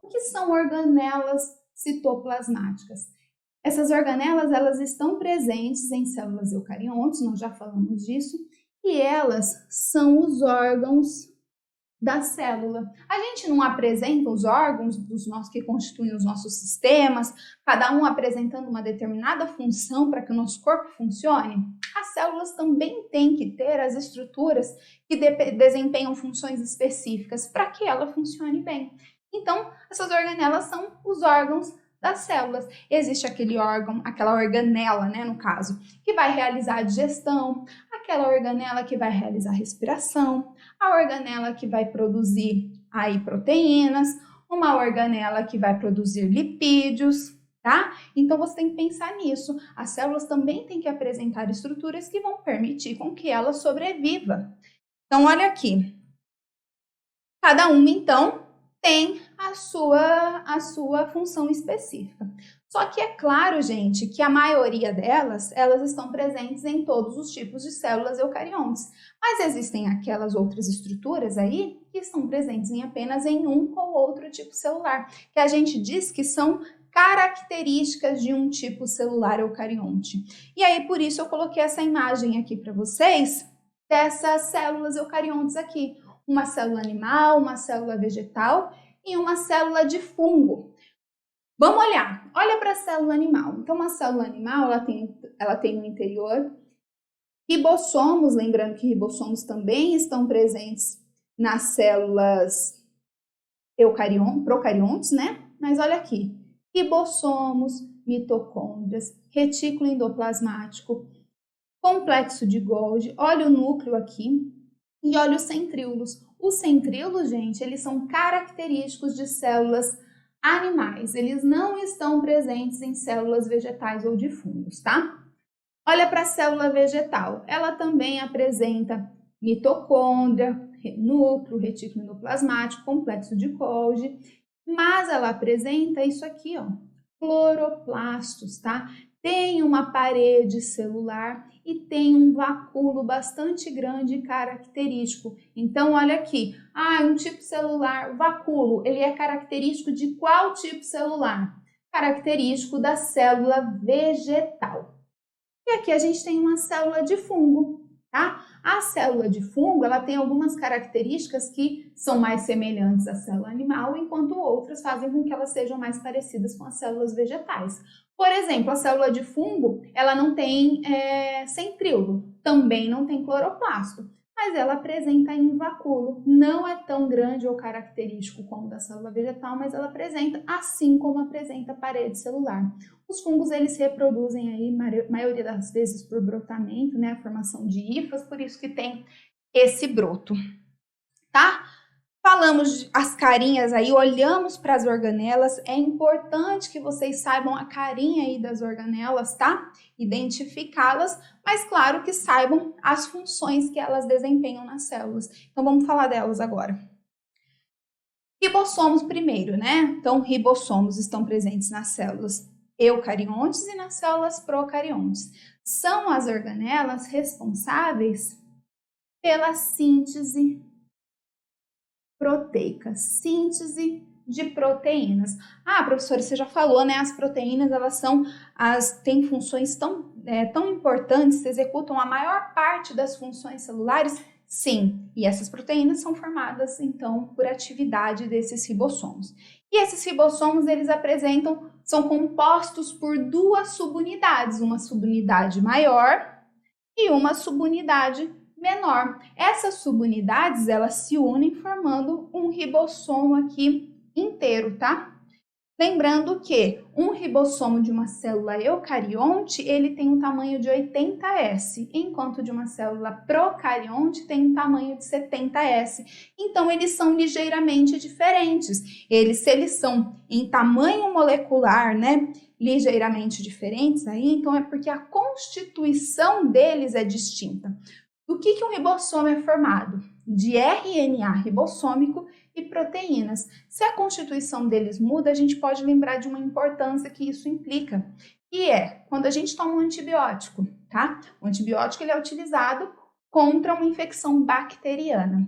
O que são organelas citoplasmáticas? Essas organelas, elas estão presentes em células eucariontes, nós já falamos disso, e elas são os órgãos da célula. A gente não apresenta os órgãos que constituem os nossos sistemas, cada um apresentando uma determinada função para que o nosso corpo funcione? As células também têm que ter as estruturas que desempenham funções específicas para que ela funcione bem. Então, essas organelas são os órgãos das células. Existe aquele órgão, aquela organela, né, no caso, que vai realizar a digestão, aquela organela que vai realizar a respiração, a organela que vai produzir aí proteínas, uma organela que vai produzir lipídios, tá? Então você tem que pensar nisso. As células também têm que apresentar estruturas que vão permitir com que ela sobreviva. Então olha aqui. Cada uma então tem a sua função específica. Só que é claro, gente, que a maioria delas, elas estão presentes em todos os tipos de células eucariontes. Mas existem aquelas outras estruturas aí que estão presentes apenas em um ou outro tipo celular, que a gente diz que são características de um tipo celular eucarionte. E aí, por isso, eu coloquei essa imagem aqui para vocês dessas células eucariontes aqui. Uma célula animal, uma célula vegetal e uma célula de fungo. Vamos olhar. Olha para a célula animal. Então, uma célula animal, ela tem no interior ribossomos, lembrando que ribossomos também estão presentes nas células procariontes, né? Mas olha aqui, ribossomos, mitocôndrias, retículo endoplasmático, complexo de Golgi, olha o núcleo aqui e olha os centríolos. Os centríolos, gente, eles são característicos de células animais, eles não estão presentes em células vegetais ou de fungos, tá? Olha para a célula vegetal, ela também apresenta mitocôndria, núcleo, retículo endoplasmático, complexo de Golgi, mas ela apresenta isso aqui, ó, cloroplastos, tá? Tem uma parede celular e tem um vacúolo bastante grande e característico. Então, olha aqui, um tipo celular, vacúolo, ele é característico de qual tipo celular? Característico da célula vegetal. E aqui a gente tem uma célula de fungo, tá? A célula de fungo, ela tem algumas características que são mais semelhantes à célula animal, enquanto outras fazem com que elas sejam mais parecidas com as células vegetais. Por exemplo, a célula de fungo, ela não tem centríolo, também não tem cloroplasto, mas ela apresenta invacúolo. Não é tão grande ou característico como da célula vegetal, mas ela apresenta, assim como apresenta a parede celular. Os fungos, eles se reproduzem aí, maioria das vezes por brotamento, né, a formação de hifas, por isso que tem esse broto, tá? Falamos as carinhas aí, olhamos para as organelas, é importante que vocês saibam a carinha aí das organelas, tá? Identificá-las, mas claro que saibam as funções que elas desempenham nas células. Então vamos falar delas agora. Ribossomos primeiro, né? Então ribossomos estão presentes nas células eucariontes e nas células procariontes. São as organelas responsáveis pela síntese proteica, síntese de proteínas. Professora, você já falou, né? As proteínas, elas têm funções tão importantes, executam a maior parte das funções celulares? Sim, e essas proteínas são formadas, então, por atividade desses ribossomos. E esses ribossomos, eles são compostos por duas subunidades, uma subunidade maior e uma subunidade menor. Essas subunidades, elas se unem formando um ribossomo aqui inteiro, tá? Lembrando que um ribossomo de uma célula eucarionte, ele tem um tamanho de 80S, enquanto de uma célula procarionte tem um tamanho de 70S. Então, eles são ligeiramente diferentes. Se eles são em tamanho molecular, né, ligeiramente diferentes aí, então é porque a constituição deles é distinta. Do que um ribossomo é formado? De RNA ribossômico e proteínas. Se a constituição deles muda, a gente pode lembrar de uma importância que isso implica, que é quando a gente toma um antibiótico, tá? O antibiótico, ele é utilizado contra uma infecção bacteriana.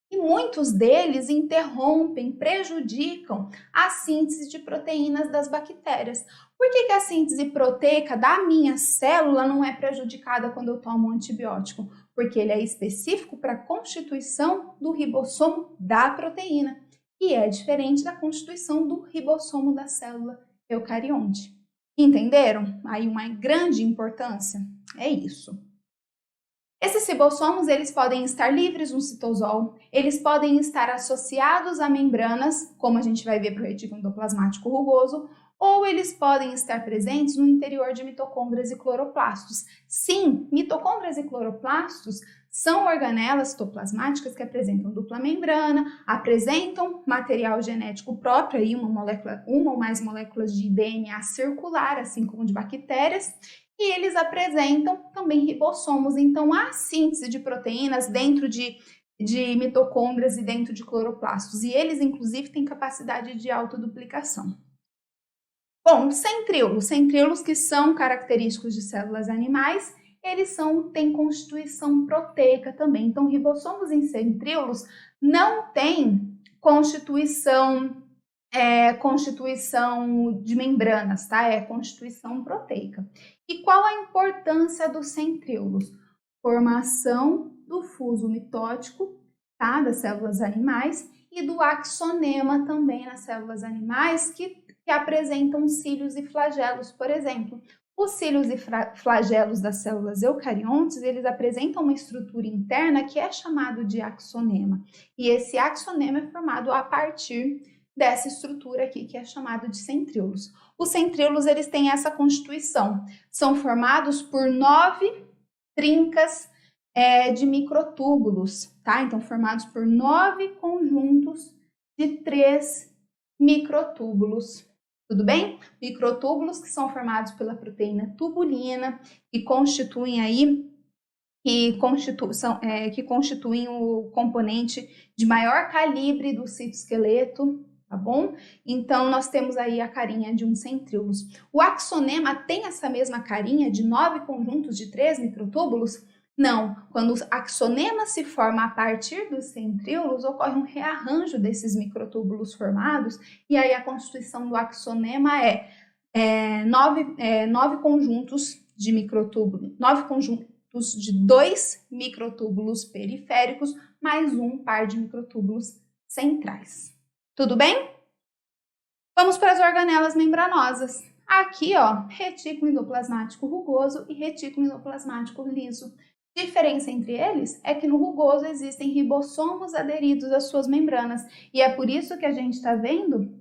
E muitos deles interrompem, prejudicam a síntese de proteínas das bactérias. Por que a síntese proteica da minha célula não é prejudicada quando eu tomo um antibiótico? Porque ele é específico para a constituição do ribossomo da proteína e é diferente da constituição do ribossomo da célula eucarionte. Entenderam? Aí uma grande importância é isso. Esses ribossomos, eles podem estar livres no citosol, eles podem estar associados a membranas, como a gente vai ver para o retículo endoplasmático rugoso, ou eles podem estar presentes no interior de mitocôndrias e cloroplastos. Sim, mitocôndrias e cloroplastos são organelas citoplasmáticas que apresentam dupla membrana, apresentam material genético próprio, aí uma ou mais moléculas de DNA circular, assim como de bactérias, e eles apresentam também ribossomos. Então, há síntese de proteínas dentro de mitocôndrias e dentro de cloroplastos, e eles, inclusive, têm capacidade de autoduplicação. Bom, centríolos que são característicos de células animais, eles têm constituição proteica também. Então, ribossomos em centríolos não têm constituição de membranas, tá? É constituição proteica. E qual a importância dos centríolos? Formação do fuso mitótico, tá? Das células animais e do axonema também nas células animais que apresentam cílios e flagelos, por exemplo. Os cílios e flagelos das células eucariontes, eles apresentam uma estrutura interna que é chamado de axonema. E esse axonema é formado a partir dessa estrutura aqui, que é chamado de centríolos. Os centríolos, eles têm essa constituição. São formados por 9 trincas de microtúbulos, tá? Então, formados por 9 conjuntos de 3 microtúbulos. Tudo bem? Microtúbulos que são formados pela proteína tubulina, que constituem o componente de maior calibre do citoesqueleto, tá bom? Então, nós temos aí a carinha de um centríolos. O axonema tem essa mesma carinha de 9 conjuntos de 3 microtúbulos? Não, quando o axonema se forma a partir dos centríolos, ocorre um rearranjo desses microtúbulos formados, e aí a constituição do axonema é 9 conjuntos de microtúbulos, 9 conjuntos de 2 microtúbulos periféricos, mais um par de microtúbulos centrais. Tudo bem? Vamos para as organelas membranosas. Aqui, ó, retículo endoplasmático rugoso e retículo endoplasmático liso. Diferença entre eles é que no rugoso existem ribossomos aderidos às suas membranas, e é por isso que a gente está vendo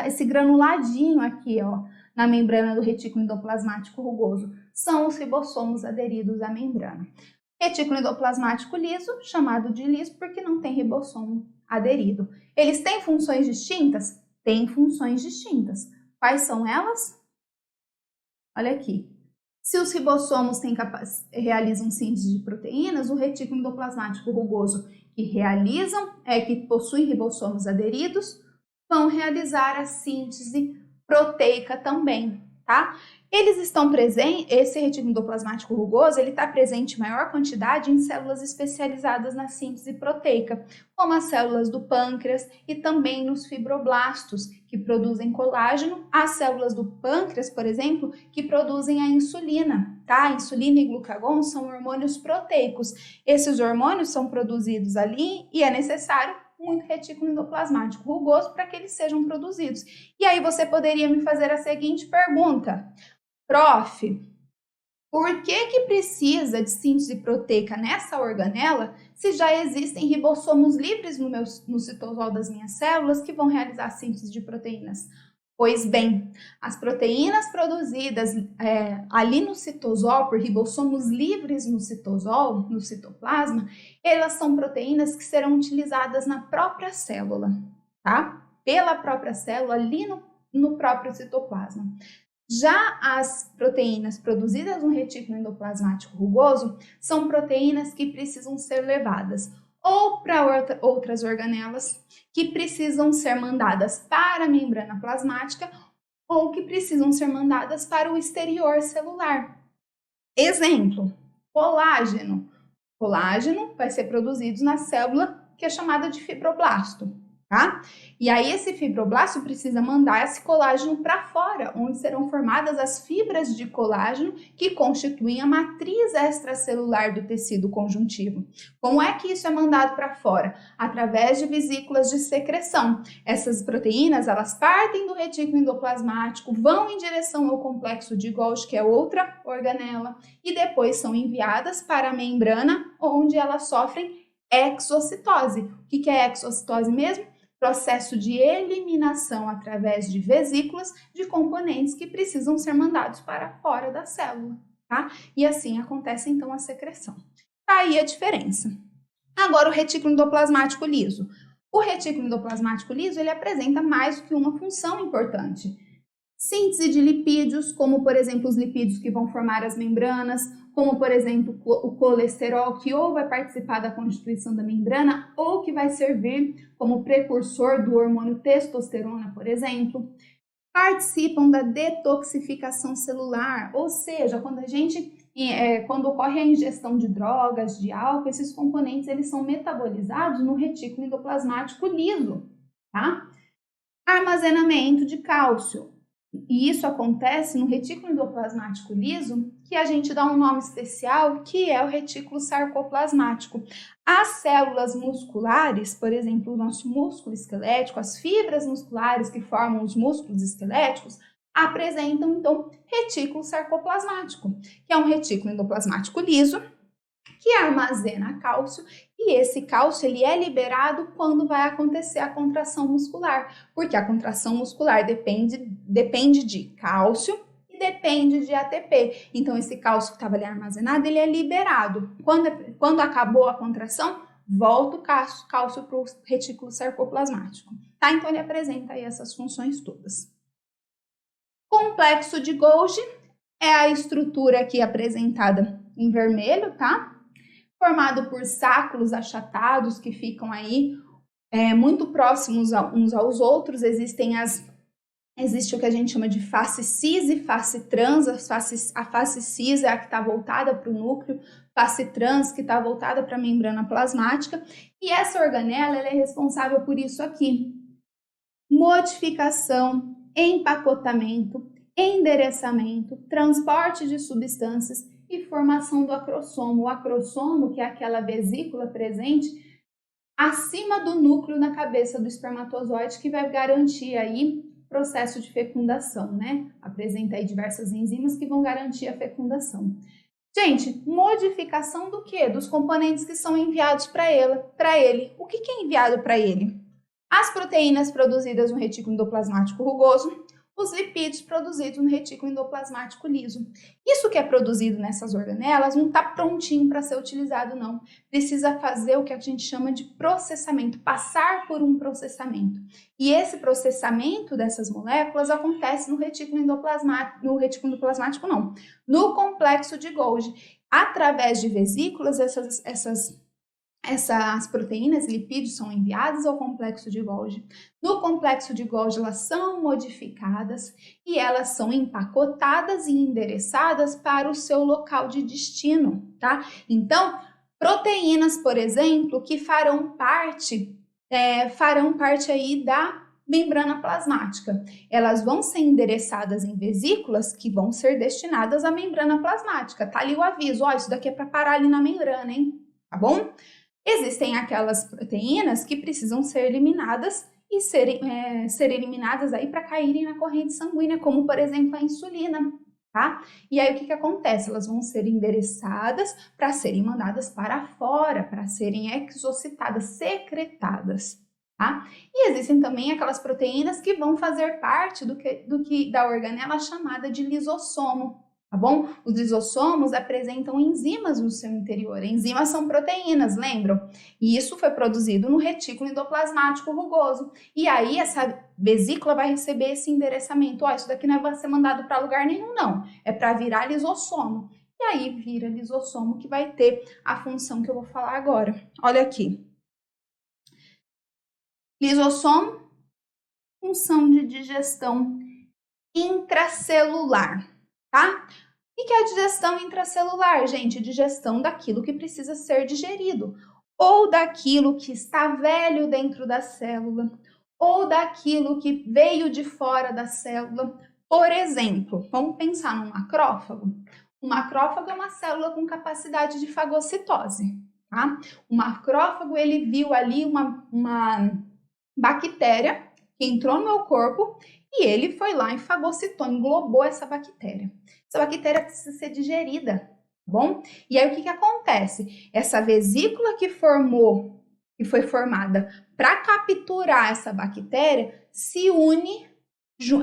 esse granuladinho aqui, ó, na membrana do retículo endoplasmático rugoso. São os ribossomos aderidos à membrana. Retículo endoplasmático liso, chamado de liso porque não tem ribossomo aderido. Eles têm funções distintas? Têm funções distintas. Quais são elas? Olha aqui. Se os ribossomos realizam síntese de proteínas, o retículo endoplasmático rugoso que possuem ribossomos aderidos, vão realizar a síntese proteica também, tá? Esse retículo endoplasmático rugoso, ele está presente em maior quantidade em células especializadas na síntese proteica, como as células do pâncreas e também nos fibroblastos, que produzem colágeno, as células do pâncreas, por exemplo, que produzem a insulina, tá? A insulina e glucagon são hormônios proteicos. Esses hormônios são produzidos ali e é necessário muito retículo endoplasmático rugoso para que eles sejam produzidos. E aí você poderia me fazer a seguinte pergunta: prof, por que precisa de síntese proteica nessa organela se já existem ribossomos livres no citosol das minhas células que vão realizar a síntese de proteínas? Pois bem, as proteínas produzidas ali no citosol, por ribossomos livres no citosol, no citoplasma, elas são proteínas que serão utilizadas na própria célula, tá? Pela própria célula, ali no próprio citoplasma. Já as proteínas produzidas no retículo endoplasmático rugoso são proteínas que precisam ser levadas ou para outras organelas, que precisam ser mandadas para a membrana plasmática ou que precisam ser mandadas para o exterior celular. Exemplo, Colágeno. Colágeno vai ser produzido na célula que é chamada de fibroblasto, tá? E aí esse fibroblasto precisa mandar esse colágeno para fora, onde serão formadas as fibras de colágeno que constituem a matriz extracelular do tecido conjuntivo. Como é que isso é mandado para fora? Através de vesículas de secreção. Essas proteínas, elas partem do retículo endoplasmático, vão em direção ao complexo de Golgi, que é outra organela, e depois são enviadas para a membrana, onde elas sofrem exocitose. O que é exocitose mesmo? Processo de eliminação através de vesículas de componentes que precisam ser mandados para fora da célula, tá? E assim acontece então a secreção. Tá aí a diferença. Agora o retículo endoplasmático liso. O retículo endoplasmático liso, ele apresenta mais do que uma função importante. Síntese de lipídios, como por exemplo os lipídios que vão formar as membranas, como por exemplo o colesterol, que ou vai participar da constituição da membrana ou que vai servir como precursor do hormônio testosterona, por exemplo. Participam da detoxificação celular, ou seja, quando ocorre a ingestão de drogas, de álcool, esses componentes eles são metabolizados no retículo endoplasmático liso, tá? Armazenamento de cálcio. E isso acontece no retículo endoplasmático liso, que a gente dá um nome especial, que é o retículo sarcoplasmático. As células musculares, por exemplo, o nosso músculo esquelético, as fibras musculares que formam os músculos esqueléticos, apresentam, então, retículo sarcoplasmático, que é um retículo endoplasmático liso, que armazena cálcio, e esse cálcio ele é liberado quando vai acontecer a contração muscular, porque a contração muscular depende de cálcio e depende de ATP. Então esse cálcio que estava ali armazenado, ele é liberado. Quando acabou a contração, volta o cálcio para o retículo sarcoplasmático, tá? Então ele apresenta aí essas funções todas. Complexo de Golgi é a estrutura aqui apresentada em vermelho, tá? Formado por sacos achatados que ficam aí muito próximos uns aos outros. Existe o que a gente chama de face cis e face trans. A face cis é a que está voltada para o núcleo, face trans que está voltada para a membrana plasmática. E essa organela ela é responsável por isso aqui: modificação, empacotamento, endereçamento, transporte de substâncias e formação do acrossomo. O acrossomo, que é aquela vesícula presente acima do núcleo na cabeça do espermatozoide, que vai garantir aí o processo de fecundação, né? Apresenta aí diversas enzimas que vão garantir a fecundação. Gente, modificação do quê? Dos componentes que são enviados para ele. O que é enviado para ele? As proteínas produzidas no retículo endoplasmático rugoso, os lipídios produzidos no retículo endoplasmático liso. Isso que é produzido nessas organelas não está prontinho para ser utilizado, não. Precisa fazer o que a gente chama de processamento, passar por um processamento. E esse processamento dessas moléculas acontece no retículo endoplasmático, no complexo de Golgi. Através de vesículas, essas proteínas, lipídios, são enviadas ao complexo de Golgi. No complexo de Golgi, elas são modificadas e elas são empacotadas e endereçadas para o seu local de destino, tá? Então, proteínas, por exemplo, que farão parte aí da membrana plasmática. Elas vão ser endereçadas em vesículas que vão ser destinadas à membrana plasmática. Tá ali o aviso, ó, isso daqui é para parar ali na membrana, hein? Tá bom? Existem aquelas proteínas que precisam ser eliminadas e ser eliminadas aí para caírem na corrente sanguínea, como por exemplo a insulina, tá? E aí o que acontece? Elas vão ser endereçadas para serem mandadas para fora, para serem exocitadas, secretadas, tá? E existem também aquelas proteínas que vão fazer parte da organela chamada de lisossomo. Tá bom? Os lisossomos apresentam enzimas no seu interior. Enzimas são proteínas, lembram? E isso foi produzido no retículo endoplasmático rugoso. E aí essa vesícula vai receber esse endereçamento. Ó, isso daqui não vai ser mandado para lugar nenhum, não. É para virar lisossomo. E aí vira lisossomo, que vai ter a função que eu vou falar agora. Olha aqui. Lisossomo, função de digestão intracelular, tá? O que é a digestão intracelular, gente? Digestão daquilo que precisa ser digerido, ou daquilo que está velho dentro da célula, ou daquilo que veio de fora da célula. Por exemplo, vamos pensar num macrófago. O macrófago é uma célula com capacidade de fagocitose, tá? O macrófago, ele viu ali uma bactéria que entrou no meu corpo e ele foi lá e fagocitou, englobou essa bactéria. Essa bactéria precisa ser digerida, tá bom? E aí o que acontece? Essa vesícula que foi formada para capturar essa bactéria, se une,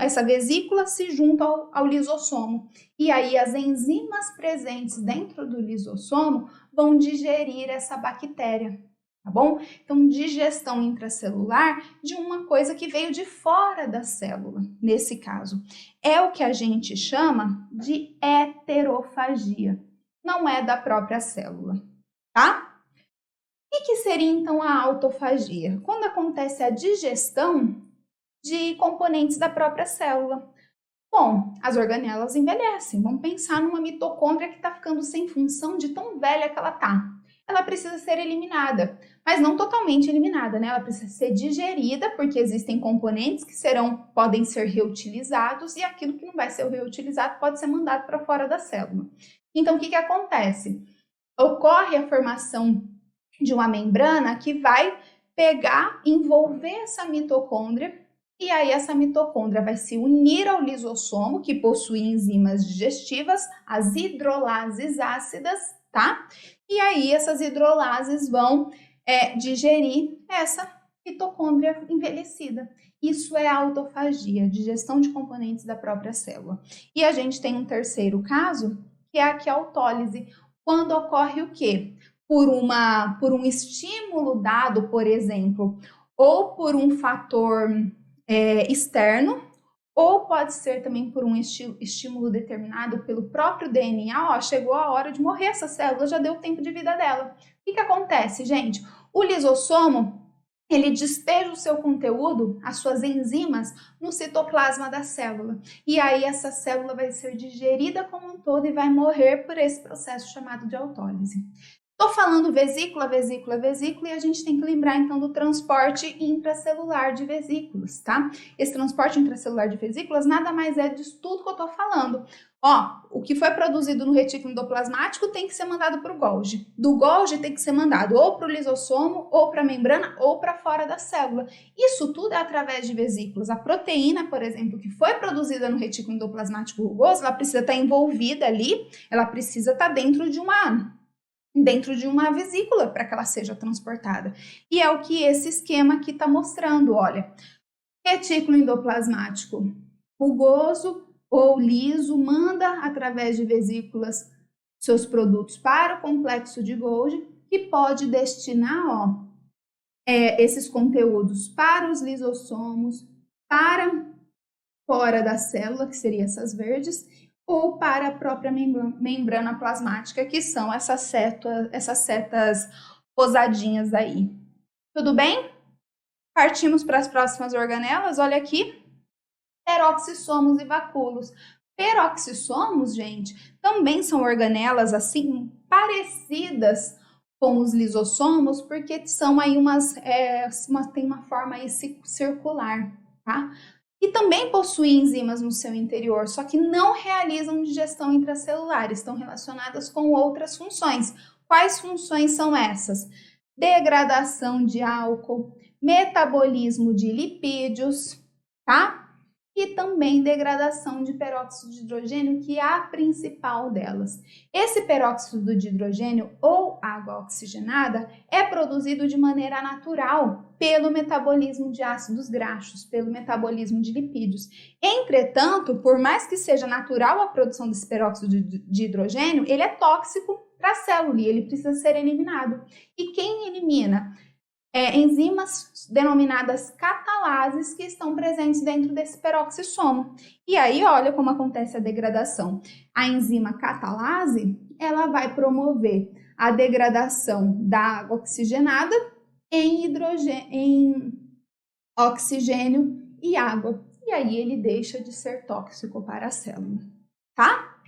essa vesícula se junta ao lisossomo. E aí as enzimas presentes dentro do lisossomo vão digerir essa bactéria, tá bom? Então, digestão intracelular de uma coisa que veio de fora da célula, nesse caso. É o que a gente chama de heterofagia. Não é da própria célula, tá? O que seria então a autofagia? Quando acontece a digestão de componentes da própria célula. Bom, as organelas envelhecem. Vamos pensar numa mitocôndria que está ficando sem função de tão velha que ela está. Ela precisa ser eliminada, mas não totalmente eliminada, né? Ela precisa ser digerida, porque existem componentes que podem ser reutilizados e aquilo que não vai ser reutilizado pode ser mandado para fora da célula. Então, o que acontece? Ocorre a formação de uma membrana que vai pegar, envolver essa mitocôndria, e aí essa mitocôndria vai se unir ao lisossomo, que possui enzimas digestivas, as hidrolases ácidas, tá? E aí essas hidrolases vão digerir essa mitocôndria envelhecida. Isso é autofagia, digestão de componentes da própria célula. E a gente tem um terceiro caso, que é a quiautólise, quando ocorre o quê? Por um estímulo dado, por exemplo, ou por um fator externo, ou pode ser também por um estímulo determinado pelo próprio DNA. Ó, chegou a hora de morrer essa célula, já deu o tempo de vida dela. O que acontece, gente? O lisossomo, ele despeja o seu conteúdo, as suas enzimas, no citoplasma da célula. E aí essa célula vai ser digerida como um todo e vai morrer por esse processo chamado de autólise. Estou falando vesícula, vesícula, vesícula, e a gente tem que lembrar então do transporte intracelular de vesículas, tá? Esse transporte intracelular de vesículas nada mais é disso tudo que eu estou falando. Ó, o que foi produzido no retículo endoplasmático tem que ser mandado para o Golgi. Do Golgi tem que ser mandado ou para o lisossomo, ou para a membrana, ou para fora da célula. Isso tudo é através de vesículas. A proteína, por exemplo, que foi produzida no retículo endoplasmático rugoso, ela precisa estar envolvida ali, ela precisa estar dentro de uma vesícula para que ela seja transportada. E é o que esse esquema aqui está mostrando, olha. Retículo endoplasmático rugoso ou liso manda através de vesículas seus produtos para o complexo de Golgi, que pode destinar esses conteúdos para os lisossomos, para fora da célula, que seriam essas verdes, ou para a própria membrana plasmática, que são essas setas rosadinhas aí. Tudo bem? Partimos para as próximas organelas, olha aqui. Peroxissomos e vacúolos. Peroxissomos, gente, também são organelas assim parecidas com os lisossomos, porque são aí tem uma forma aí circular, tá? E também possuem enzimas no seu interior, só que não realizam digestão intracelular, estão relacionadas com outras funções. Quais funções são essas? Degradação de álcool, metabolismo de lipídios, tá? E também degradação de peróxido de hidrogênio, que é a principal delas. Esse peróxido de hidrogênio ou água oxigenada é produzido de maneira natural pelo metabolismo de ácidos graxos, pelo metabolismo de lipídios. Entretanto, por mais que seja natural a produção desse peróxido de hidrogênio, ele é tóxico para a célula e ele precisa ser eliminado. E quem elimina? Enzimas denominadas catalases que estão presentes dentro desse peroxissomo. E aí, olha como acontece a degradação. A enzima catalase, ela vai promover a degradação da água oxigenada em oxigênio e água. E aí ele deixa de ser tóxico para a célula, tá?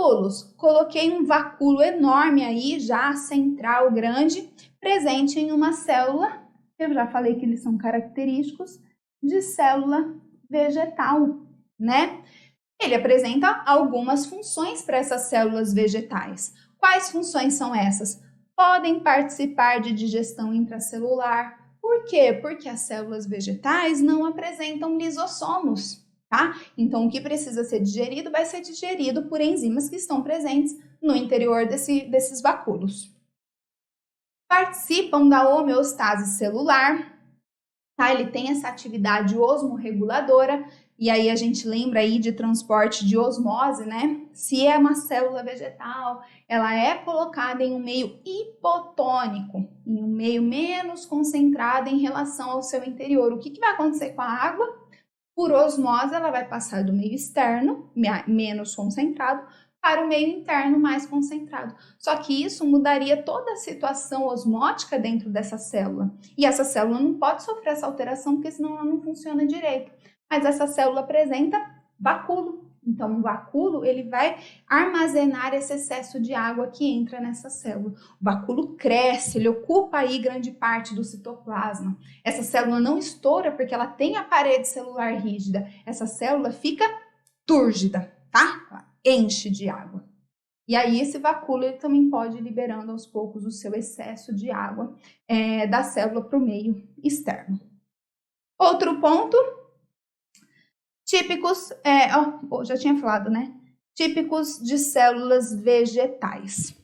Vacúolos, coloquei um vacúolo enorme aí, já central, grande, presente em uma célula, eu já falei que eles são característicos de célula vegetal, né? Ele apresenta algumas funções para essas células vegetais. Quais funções são essas? Podem participar de digestão intracelular. Por quê? Porque as células vegetais não apresentam lisossomos, tá? Então, o que precisa ser digerido vai ser digerido por enzimas que estão presentes no interior desses vacúolos. Participam da homeostase celular, tá? Ele tem essa atividade osmorreguladora, e aí a gente lembra aí de transporte de osmose, né? Se é uma célula vegetal, ela é colocada em um meio hipotônico, em um meio menos concentrado em relação ao seu interior. O que vai acontecer com a água? Por osmose, ela vai passar do meio externo, menos concentrado, para o meio interno, mais concentrado. Só que isso mudaria toda a situação osmótica dentro dessa célula. E essa célula não pode sofrer essa alteração, porque senão ela não funciona direito. Mas essa célula apresenta vacúolo. Então, o vacúolo, ele vai armazenar esse excesso de água que entra nessa célula. O vacúolo cresce, ele ocupa aí grande parte do citoplasma. Essa célula não estoura porque ela tem a parede celular rígida. Essa célula fica túrgida, tá? Ela enche de água. E aí, esse vacúolo, ele também pode ir liberando aos poucos o seu excesso de água da célula para o meio externo. Outro ponto, típicos, já tinha falado, né? Típicos de células vegetais.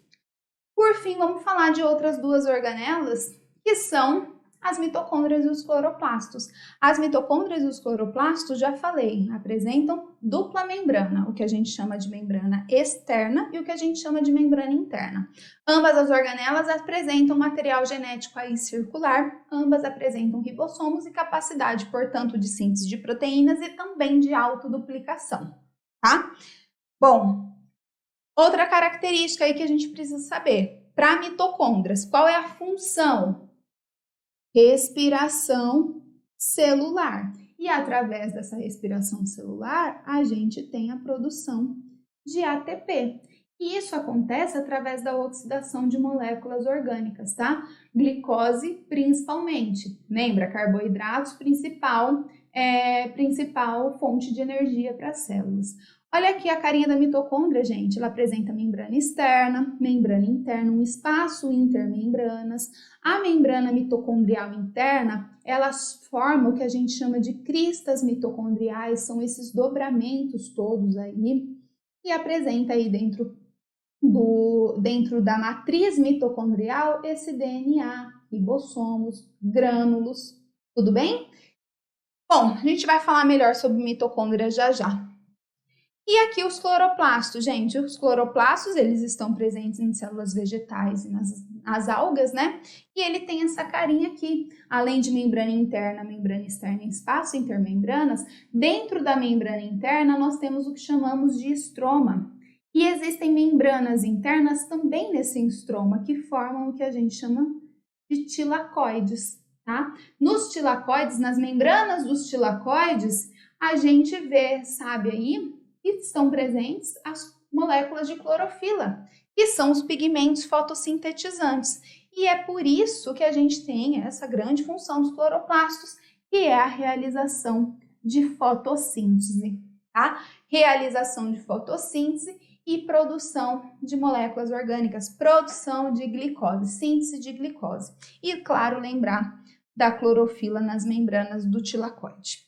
Por fim, vamos falar de outras duas organelas, que são as mitocôndrias e os cloroplastos. As mitocôndrias e os cloroplastos, já falei, apresentam dupla membrana, o que a gente chama de membrana externa e o que a gente chama de membrana interna. Ambas as organelas apresentam material genético aí circular, ambas apresentam ribossomos e capacidade, portanto, de síntese de proteínas e também de autoduplicação, tá? Bom, outra característica aí que a gente precisa saber, para mitocôndrias, qual é a função? Respiração celular. E através dessa respiração celular, a gente tem a produção de ATP. E isso acontece através da oxidação de moléculas orgânicas, tá? Glicose principalmente. Lembra, carboidratos principal fonte de energia para as células. Olha aqui a carinha da mitocôndria, gente. Ela apresenta membrana externa, membrana interna, um espaço intermembranas. A membrana mitocondrial interna, elas formam o que a gente chama de cristas mitocondriais, são esses dobramentos todos aí, e apresenta aí dentro da matriz mitocondrial esse DNA, ribossomos, grânulos, tudo bem? Bom, a gente vai falar melhor sobre mitocôndria já já. E aqui os cloroplastos, gente, os cloroplastos, eles estão presentes em células vegetais e nas algas, né? E ele tem essa carinha aqui, além de membrana interna, membrana externa e espaço intermembranas, dentro da membrana interna nós temos o que chamamos de estroma. E existem membranas internas também nesse estroma, que formam o que a gente chama de tilacoides, tá? Nos tilacoides, nas membranas dos tilacoides, a gente vê, sabe aí, que estão presentes as moléculas de clorofila, que são os pigmentos fotossintetizantes. E é por isso que a gente tem essa grande função dos cloroplastos, que é a realização de fotossíntese, tá? Realização de fotossíntese e produção de moléculas orgânicas, produção de glicose, síntese de glicose. E, claro, lembrar da clorofila nas membranas do tilacoide.